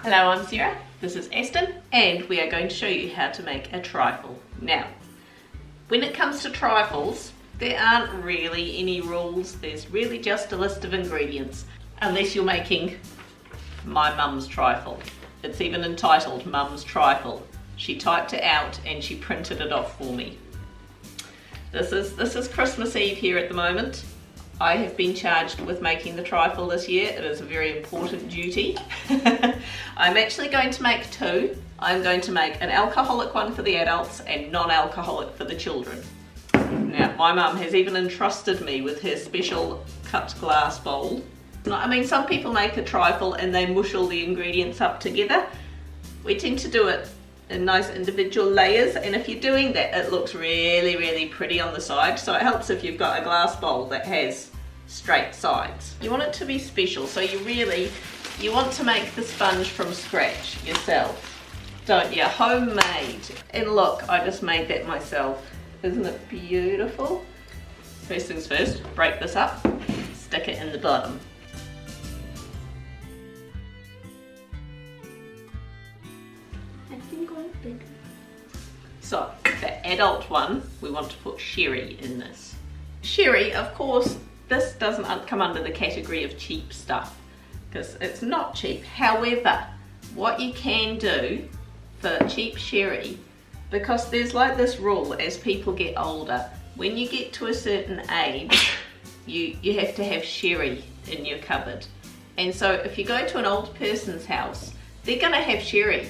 Hello, I'm Sarah, this is Aston, and we are going to show you how to make a trifle. Now, when it comes to trifles, there aren't really any rules, there's really just a list of ingredients, unless you're making my mum's trifle. It's even entitled Mum's Trifle. She typed it out and she printed it off for me. This is Christmas Eve here at the moment. I have been charged with making the trifle this year. It is a very important duty. I'm actually going to make two. I'm going to make an alcoholic one for the adults and non-alcoholic for the children. Now, my mum has even entrusted me with her special cut glass bowl. I mean, some people make a trifle and they mush all the ingredients up together. We tend to do it in nice individual layers, and if you're doing that, it looks really, really pretty on the side. So it helps if you've got a glass bowl that has straight sides. You want it to be special, so you want to make the sponge from scratch yourself, don't you? Homemade. And look, I just made that myself. Isn't it beautiful? First things first, break this up, stick it in the bottom. So, the adult one, we want to put sherry in this. Sherry, of course, this doesn't come under the category of cheap stuff, because it's not cheap. However, what you can do for cheap sherry, because there's like this rule as people get older, when you get to a certain age, you have to have sherry in your cupboard. And so if you go to an old person's house, they're gonna have sherry.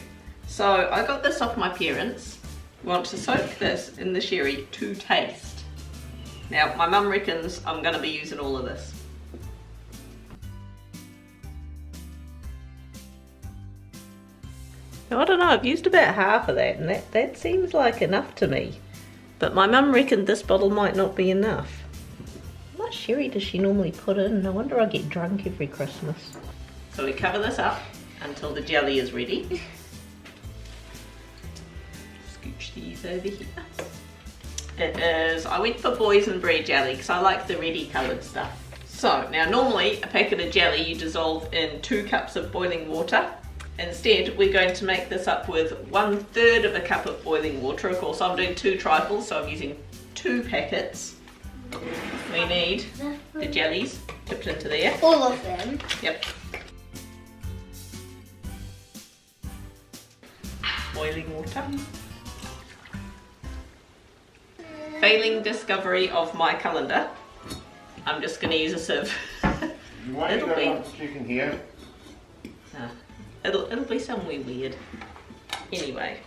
So I got this off my parents. Want to soak this in the sherry to taste. Now, my mum reckons I'm going to be using all of this. Now, I don't know, I've used about half of that, and that seems like enough to me. But my mum reckoned this bottle might not be enough. How much sherry does she normally put in? No wonder I get drunk every Christmas. So we cover this up until the jelly is ready. Scooch these over here. It is, I went for boysenberry jelly because I like the ready coloured stuff. So now normally a packet of jelly you dissolve in 2 cups of boiling water. Instead we're going to make this up with 1/3 of a cup of boiling water. Of course I'm doing 2 trifles, so I'm using 2 packets. We need the jellies tipped into there. All of them? Yep. Boiling water. Failing discovery of my calendar, I'm just going to use a sieve. Why you don't want chicken here? It'll be somewhere weird. Anyway,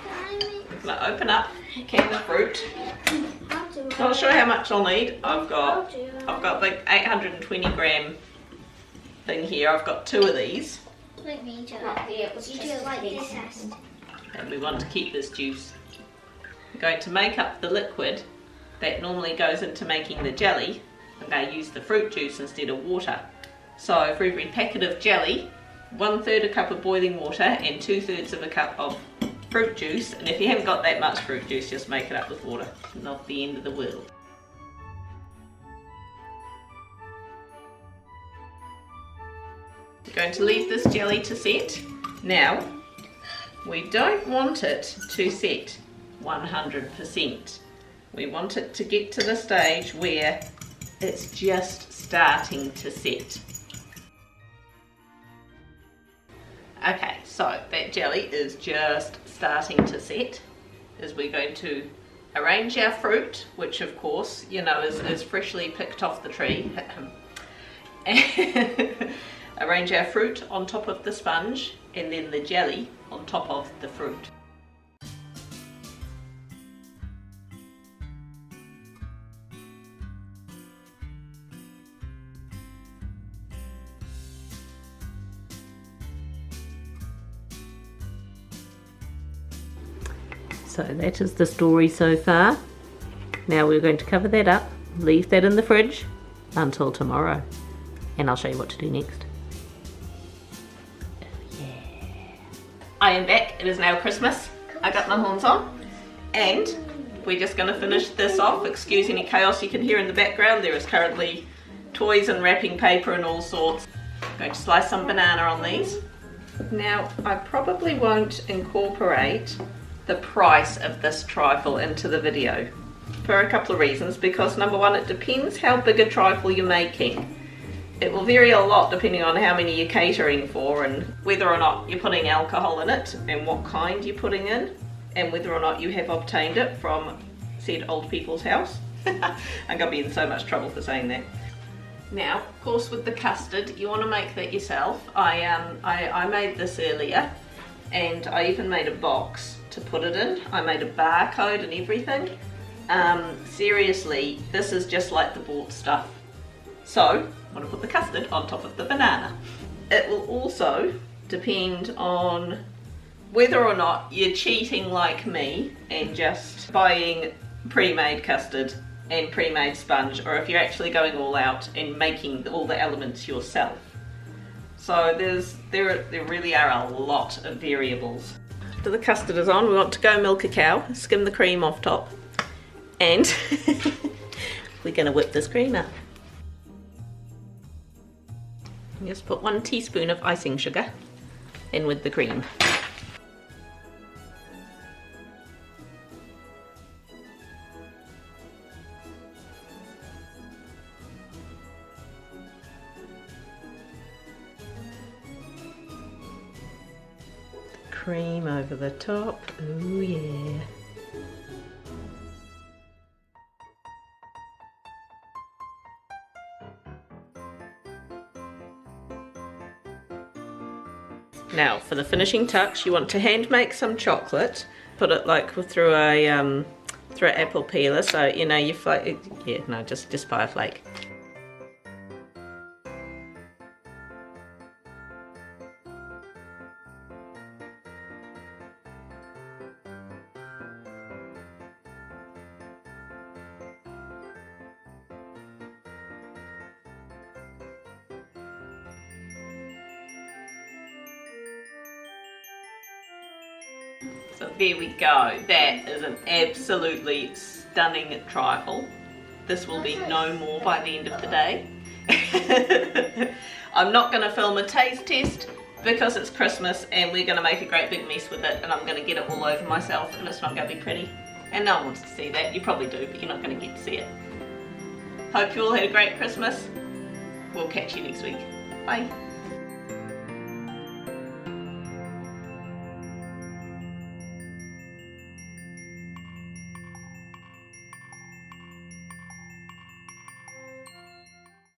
I'm going to open up a can of fruit. Not sure how much I'll need. I've got the 820 gram thing here. I've got 2 of these. Like me too. You do it like this. And we want to keep this juice. We're going to make up the liquid that normally goes into making the jelly. I'm going to use the fruit juice instead of water. So for every packet of jelly, 1/3 a cup of boiling water and 2/3 of a cup of fruit juice. And if you haven't got that much fruit juice, just make it up with water. Not the end of the world. We're going to leave this jelly to set. Now, we don't want it to set 100%. We want it to get to the stage where it's just starting to set. Okay, so that jelly is just starting to set, as we're going to arrange our fruit, which of course, you know, is freshly picked off the tree. Arrange our fruit on top of the sponge and then the jelly on top of the fruit. So that is the story so far. Now we're going to cover that up, leave that in the fridge until tomorrow, and I'll show you what to do next. I am back. It is now Christmas. I got my horns on, and we're just going to finish this off. Excuse any chaos you can hear in the background. There is currently toys and wrapping paper and all sorts. I'm going to slice some banana on these. Now, I probably won't incorporate the price of this trifle into the video for a couple of reasons, because number one, it depends how big a trifle you're making. It will vary a lot depending on how many you're catering for and whether or not you're putting alcohol in it and what kind you're putting in and whether or not you have obtained it from said old people's house. I'm gonna be in so much trouble for saying that. Now, of course, with the custard, you want to make that yourself. I made this earlier, and I even made a box to put it in. I made a barcode and everything. Seriously, this is just like the bought stuff. So, I'm going to put the custard on top of the banana. It will also depend on whether or not you're cheating like me and just buying pre-made custard and pre-made sponge, or if you're actually going all out and making all the elements yourself. So there really are a lot of variables. After the custard is on, we want to go milk a cow, skim the cream off top, and we're going to whip this cream up. Just put 1 teaspoon of icing sugar in with the cream. Cream over the top, ooh yeah. Now for the finishing touch, you want to hand make some chocolate. Put it like through an apple peeler, so you know you flake. Yeah, no, just by a flake. So there we go. That is an absolutely stunning trifle. This will be no more by the end of the day. I'm not going to film a taste test because it's Christmas and we're going to make a great big mess with it, and I'm going to get it all over myself and it's not going to be pretty. And no one wants to see that. You probably do, but you're not going to get to see it. Hope you all had a great Christmas. We'll catch you next week. Bye.